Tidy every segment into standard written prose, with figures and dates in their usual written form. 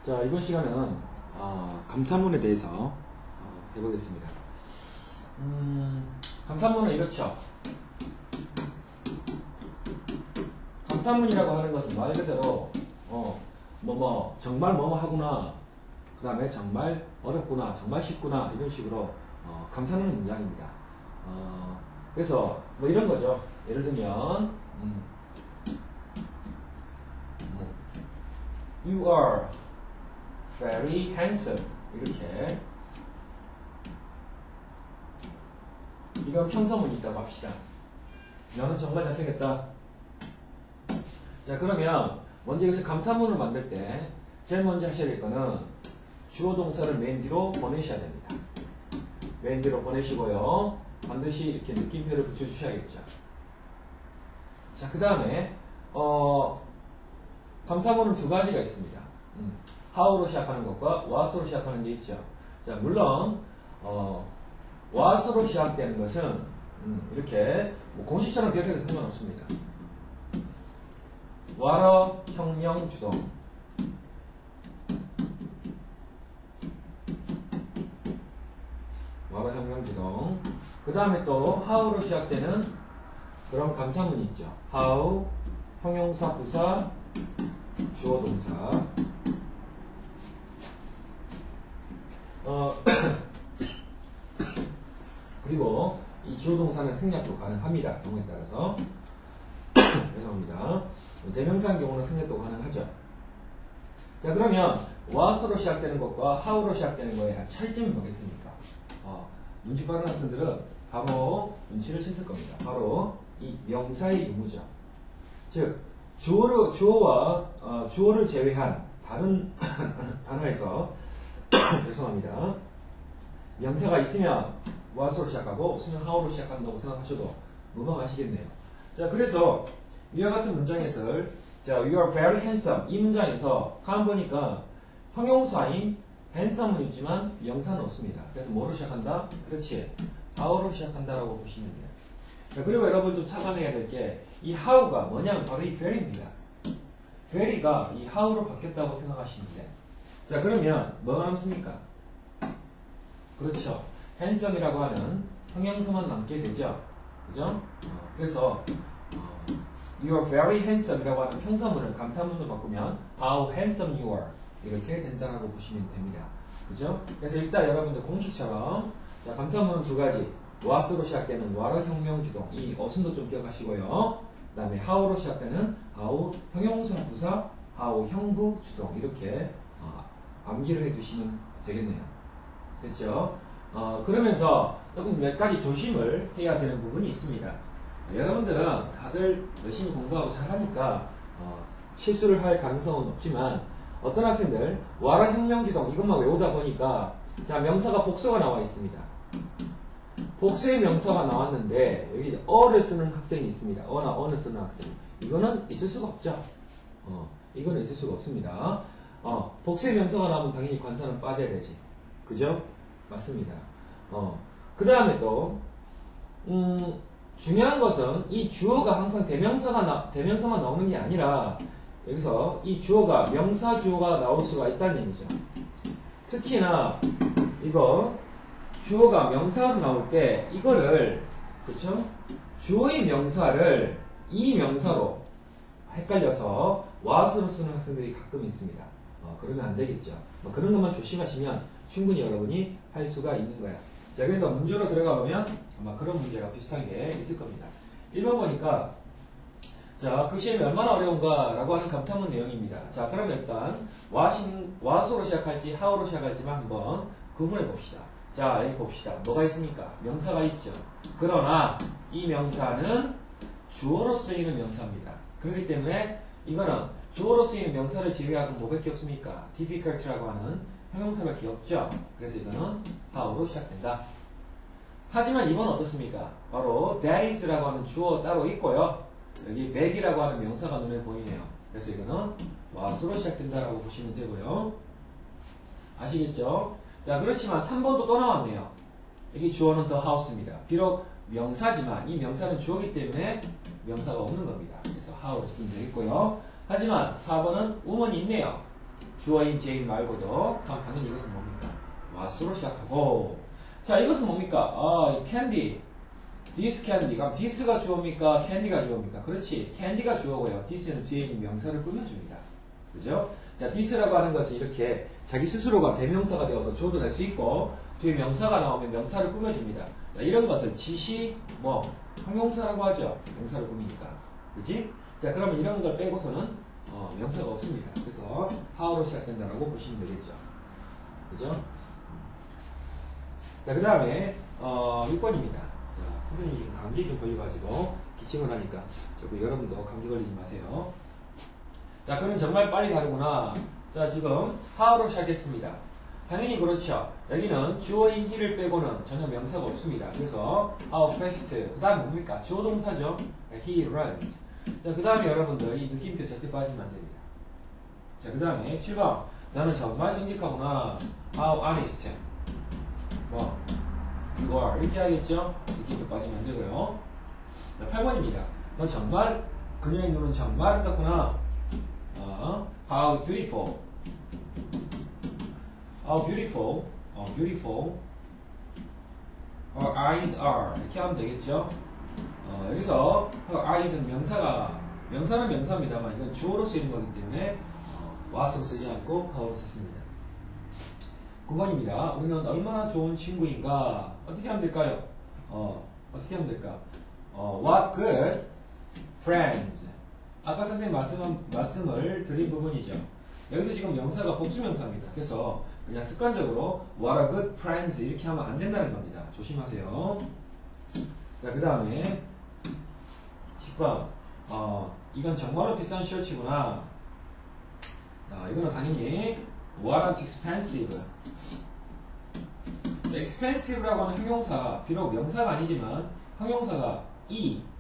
자, 이번 시간은 감탄문에 대해서 해보겠습니다. 감탄문은 이렇죠. 감탄문이라고 하는 것은 말 그대로 정말 뭐뭐 하구나, 그 다음에 정말 어렵구나, 정말 쉽구나, 이런 식으로 감탄하는 문장입니다. 그래서 뭐 이런 거죠. 예를 들면 You are very handsome. 이렇게 이런 평서문이 있다고 합시다. 너는 정말 잘생겼다. 자, 그러면 먼저 여기서 감탄문을 만들 때 제일 먼저 하셔야 될 거는 주어 동사를 맨 뒤로 보내셔야 됩니다. 맨 뒤로 보내시고요. 반드시 이렇게 느낌표를 붙여주셔야겠죠. 자, 그 다음에 감탄문은 두 가지가 있습니다. how로 시작하는 것과 what으로 시작하는 게 있죠. 자, 물론 what으로 시작되는 것은 이렇게 공식처럼 기억해도 상관없습니다. what 혁명 주동, what 혁명 주동. 그 다음에 또 how로 시작되는 그런 감탄문이 있죠. how 형용사 부사 주어 동사. 그리고 이 주어 동사는 생략도 가능합니다. 경우에 따라서. 죄송합니다. 대명사의 경우는 생략도 가능하죠. 자, 그러면 what으로 시작되는 것과 how로 시작되는 거에 차이점이 뭐겠습니까? 눈치 빠른 학생들은 바로 눈치를 챘을 겁니다. 바로 이 명사의 유무죠. 즉 주어를 제외한 다른 단어에서 죄송합니다. 명사가 있으면 what으로 시작하고 없으면 how로 시작한다고 생각하셔도 무방하시겠네요. 자, 그래서 이와 같은 문장에서 자, you are very handsome. 이 문장에서 가만 보니까 형용사인 handsome은 있지만 명사는 없습니다. 그래서 뭐로 시작한다? 그렇지. how로 시작한다라고 보시면 돼요. 자, 그리고 여러분 좀 착안해야 될 게 이 how가 뭐냐면 바로 이 very입니다. very가 이 how로 바뀌었다고 생각하시면 돼요. 자, 그러면 뭐가 남습니까? 그렇죠. handsome이라고 하는 형용사만 남게 되죠. 그죠? 그래서 You are very handsome이라고 하는 평서문을 감탄문으로 바꾸면 How handsome you are 이렇게 된다라고 보시면 됩니다. 그죠? 그래서 일단 여러분들 공식처럼 자, 감탄문은 두 가지. what으로 시작되는 what 혁명주동 이 어순도 좀 기억하시고요. 그 다음에 how로 시작되는 how 형용사 부사 how 형부 주동 이렇게 암기를 해두시면 되겠네요. 됐죠? 그러면서 조금 몇 가지 조심을 해야 되는 부분이 있습니다. 여러분들은 다들 열심히 공부하고 잘하니까 실수를 할 가능성은 없지만 어떤 학생들 와라 혁명지동 이것만 외우다 보니까 자, 명사가 복수가 나와 있습니다. 복수의 명사가 나왔는데 여기 어를 쓰는 학생이 있습니다. 어나 어는 쓰는 학생. 이거는 있을 수가 없죠. 이거는 있을 수가 없습니다. 복수의 명사가 나오면 당연히 관사는 빠져야 되지. 그죠? 맞습니다. 그 다음에 또 중요한 것은 이 주어가 항상 대명사만 나오는 게 아니라 여기서 이 주어가 명사 주어가 나올 수가 있다는 얘기죠. 특히나 이거 주어가 명사로 나올 때 이거를 그렇죠? 주어의 명사를 이 명사로 헷갈려서 what으로 쓰는 학생들이 가끔 있습니다. 그러면 안 되겠죠. 그런 것만 조심하시면 충분히 여러분이 할 수가 있는 거야. 자, 그래서 문제로 들어가 보면 아마 그런 문제가 비슷한 게 있을 겁니다. 1번 보니까 자, 그 시험이 얼마나 어려운가 라고 하는 감탄문 내용입니다. 자, 그러면 일단 what으로 시작할지 how로 시작할지만 한번 구분해 봅시다. 자, 여기 봅시다. 뭐가 있습니까? 명사가 있죠. 그러나 이 명사는 주어로 쓰이는 명사입니다. 그렇기 때문에 이거는 주어로 쓰이는 명사를 제외하고 뭐밖에 없습니까? difficult라고 하는 형용사밖에 없죠. 그래서 이거는 how로 시작된다. 하지만 이번은 어떻습니까? 바로 that is라고 하는 주어 따로 있고요. 여기 mak이라고 하는 명사가 눈에 보이네요. 그래서 이거는 what으로 시작된다라고 보시면 되고요. 아시겠죠? 자, 그렇지만 3번도 또 나왔네요. 여기 주어는 the house입니다. 비록 명사지만 이 명사는 주어이기 때문에 명사가 없는 겁니다. 그래서 how로 쓰면 되겠고요. 하지만 4번은 woman이 있네요. 주어인 Jane 말고도. 그럼 당연히 이것은 뭡니까? what으로 시작하고. 자, 이것은 뭡니까? candy. this candy. 그럼 this가 주어입니까? candy가 주어입니까? 그렇지. candy가 주어고요. this는 뒤에 있는 명사를 꾸며줍니다. 그죠? 자, this라고 하는 것은 이렇게 자기 스스로가 대명사가 되어서 주어도 될 수 있고, 뒤에 명사가 나오면 명사를 꾸며줍니다. 자, 이런 것을 지시, 형용사라고 하죠. 명사를 꾸미니까. 그지? 자, 그러면 이런 걸 빼고서는, 명사가 없습니다. 그래서, how로 시작된다라고 보시면 되겠죠. 그죠? 자, 그 다음에, 6번입니다. 자, 선생님이 지금 감기 좀 걸려가지고, 기침을 하니까, 자꾸 여러분도 감기 걸리지 마세요. 자, 그럼 정말 빨리 다르구나. 자, 지금, how로 시작했습니다. 당연히 그렇죠. 여기는 주어인 he를 빼고는 전혀 명사가 없습니다. 그래서 how fast. 그 다음 뭡니까? 주어 동사죠. he runs. 자, 그 다음에 여러분들 이 느낌표 절대 빠지면 안 됩니다. 자, 그 다음에 7번. 나는 정말 정직하구나. how honest. you are. 이렇게 하겠죠? 느낌표 빠지면 안 되고요. 자, 8번입니다. 너 정말 그녀의 눈은 정말 아름답구나. how beautiful. How beautiful, beautiful her eyes are. 이렇게 하면 되겠죠? 여기서 her eyes는 명사는 명사입니다만 이건 주어로 쓰이는 거기 때문에 what으로 쓰지 않고 how로 썼습니다. 9번입니다. 우리는 얼마나 좋은 친구인가? 어떻게 하면 될까요? 어떻게 하면 될까? What good friends. 아까 선생님 말씀을 드린 부분이죠. 여기서 지금 명사가 복수명사입니다. 그래서 그냥 습관적으로 what a good friends 이렇게 하면 안 된다는 겁니다. 조심하세요. 자, 그 다음에 10번. 이건 정말로 비싼 셔츠구나. 이거는 당연히 what an expensive. expensive라고 하는 형용사, 비록 명사가 아니지만 형용사가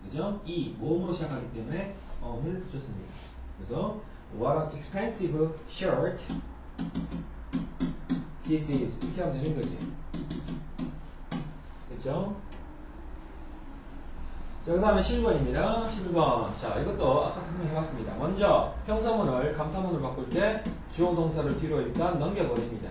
그죠? 모음으로 시작하기 때문에 을 붙였습니다. 그래서 what an expensive shirt this is. 이렇게 하면 되는 거지. 됐죠? 자, 그 다음에 11번입니다. 11번. 자, 이것도 아까 선생님이 해봤습니다. 먼저 형사문을 감탄문으로 바꿀 때 주어 동사를 뒤로 일단 넘겨버립니다.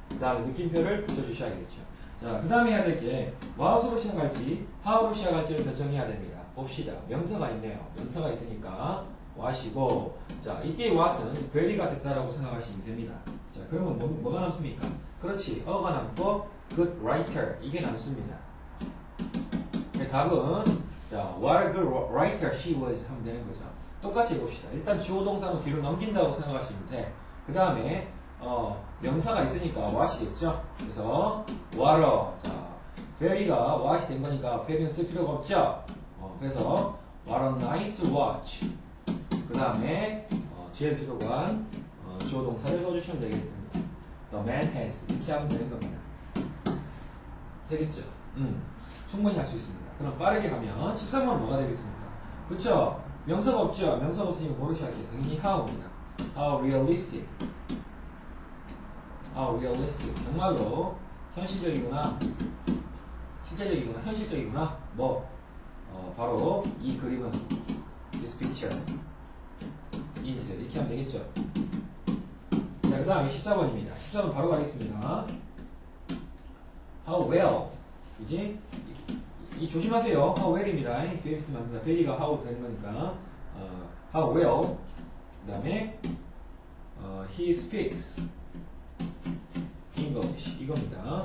그 다음에 느낌표를 붙여주셔야겠죠. 자, 그 다음에 해야 될 게 what으로 시작할지 how로 시작할지를 결정해야 됩니다. 봅시다. 명사가 있네요. 명사가 있으니까 what이고, 자, 이때 what은 very가 됐다라고 생각하시면 됩니다. 자, 그러면 뭐가 남습니까? 그렇지. 어가 남고 good writer 이게 남습니다. 답은 자, what a good writer she was 하면 되는 거죠. 똑같이 해봅시다. 일단 주어 동사는 뒤로 넘긴다고 생각하시면 돼. 그 다음에 명사가 있으니까 what이겠죠. 그래서 water. 자, very가 what이 된 거니까 very는 쓸 필요가 없죠. 그래서 what a nice watch. 그 다음에 제일 뒤로 간 주어 동사를 써주시면 되겠습니다. The man has. 이렇게 하면 되는 겁니다. 되겠죠? 충분히 할 수 있습니다. 그럼 빠르게 가면 13번은 뭐가 되겠습니까? 그쵸? 명사가 없죠? 명사가 없으니까 뭐로 시작해요? 당연히 how입니다. How realistic. How realistic. 정말로 현실적이구나. 실제적이구나. 현실적이구나. 바로 이 그림은 this picture is. 이렇게 하면 되겠죠? 자, 그 다음에 14번입니다. 14번 바로 가겠습니다. How well. 그지? 이 조심하세요. How well입니다. VX 만듭니다. very가 how 되는 거니까. How well. 그 다음에 he speaks English. 이겁니다.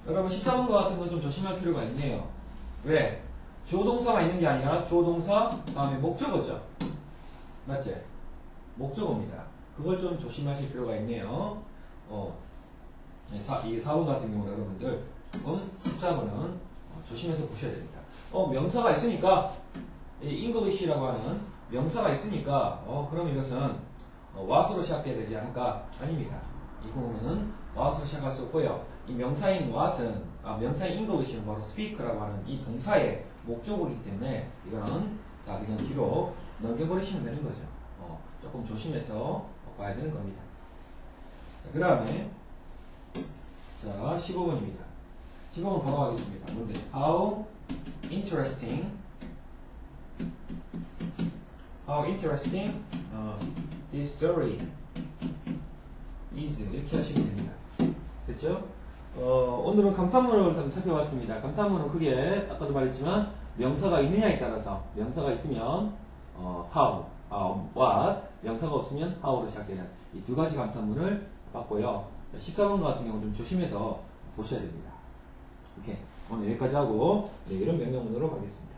여러분 14번과 같은 건 좀 조심할 필요가 있네요. 왜? 주어 동사가 있는 게 아니라 주어 동사 다음에 목적어죠. 맞지? 목적어입니다. 그걸 좀 조심하실 필요가 있네요. 이 4번 같은 경우는 여러분들 조금 14번은 조심해서 보셔야 됩니다. 명사가 있으니까 이 English라고 하는 명사가 있으니까 그럼 이것은 what으로 시작해야 되지 않을까? 아닙니다. 이 부분은 what으로 시작할 수 없고요. 이 명사인 what은 명사인 English는 바로 speak라고 하는 이 동사의 목적어이기 때문에 이거는 다 그냥 뒤로 넘겨버리시면 되는 거죠. 조금 조심해서 봐야 되는 겁니다. 그 다음에 자 15번입니다. 15번 바로 가겠습니다. 뭔데? How interesting This story is 이렇게 하시면 됩니다. 됐죠? 오늘은 감탄문을 살펴봤습니다. 감탄문은 크게 아까도 말했지만 명사가 있느냐에 따라서 명사가 있으면 how, what, 명사가 없으면 how로 시작되는 이 두 가지 감탄문을 봤고요. 14번 같은 경우는 좀 조심해서 보셔야 됩니다. 오케이. 오늘 여기까지 하고 이런 명령문으로 가겠습니다.